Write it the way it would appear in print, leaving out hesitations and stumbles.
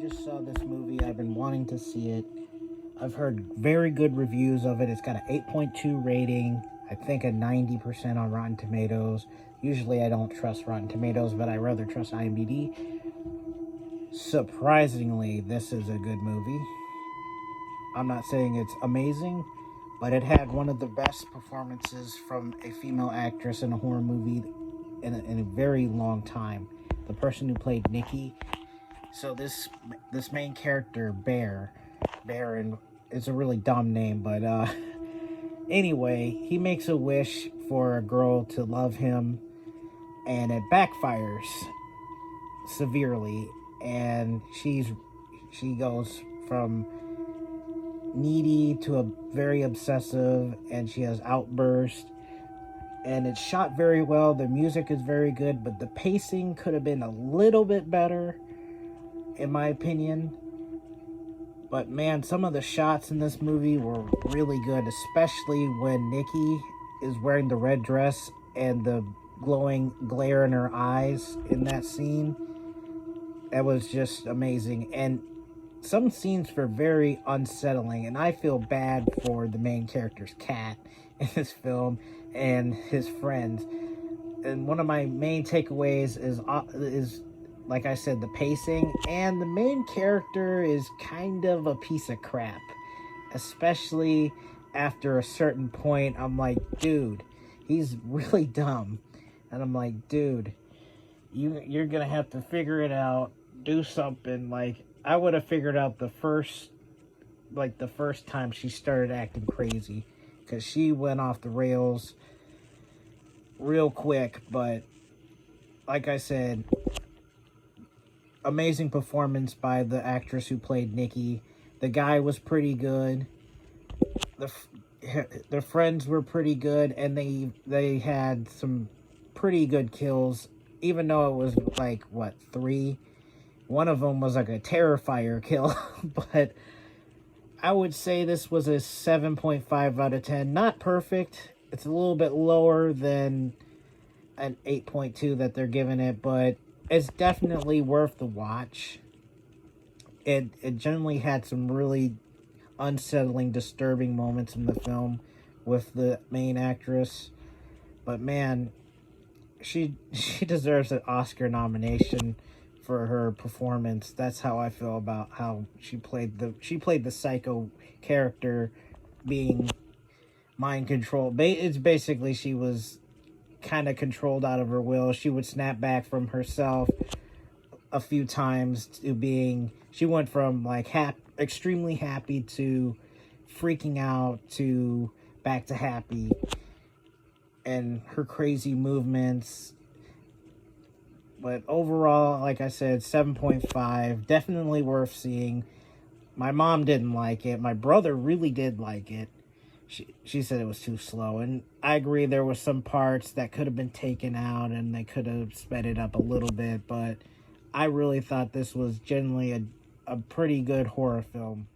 just saw this movie. I've been wanting to see it. I've heard very good reviews of it. It's got an 8.2 rating. I think a 90% on Rotten Tomatoes. Usually I don't trust Rotten Tomatoes, but I rather trust IMDb. Surprisingly, this is a good movie. I'm not saying it's amazing, but it had one of the best performances from a female actress in a horror movie in a very long time. The person who played Nikki. So this main character, Baron, it's a really dumb name, but anyway, he makes a wish for a girl to love him, and it backfires severely, and she goes from needy to a very obsessive, and she has outbursts, and it's shot very well. The music is very good, but the pacing could have been a little bit better, in my opinion. But man, some of the shots in this movie were really good, especially when Nikki is wearing the red dress and the glowing glare in her eyes in that scene. That was just amazing. And some scenes were very unsettling, and I feel bad for the main character's cat in this film and his friends. And one of my main takeaways is like I said, the pacing, and the main character is kind of a piece of crap, especially after a certain point. I'm like, dude, he's really dumb, and I'm like, dude, you're gonna have to figure it out, do something. Like, I would have figured out the first time she started acting crazy, because she went off the rails real quick. But like I said, amazing performance by the actress who played Nikki. The guy was pretty good. The friends were pretty good, and they had some pretty good kills, even though it was like, what, 3? One of them was like a Terrifier kill, but I would say this was a 7.5 out of 10. Not perfect. It's a little bit lower than an 8.2 that they're giving it, but it's definitely worth the watch. It generally had some really unsettling, disturbing moments in the film with the main actress. But man, she deserves an Oscar nomination for her performance. That's how I feel about how she played the psycho character being mind controlled. It's basically she was kind of controlled out of her will. She would snap back from herself a few times to being, she went from like extremely happy to freaking out to back to happy, and her crazy movements. But overall, like I said, 7.5, definitely worth seeing. My mom didn't like it. My brother really did like it. She said it was too slow, and I agree there were some parts that could have been taken out and they could have sped it up a little bit, but I really thought this was generally a pretty good horror film.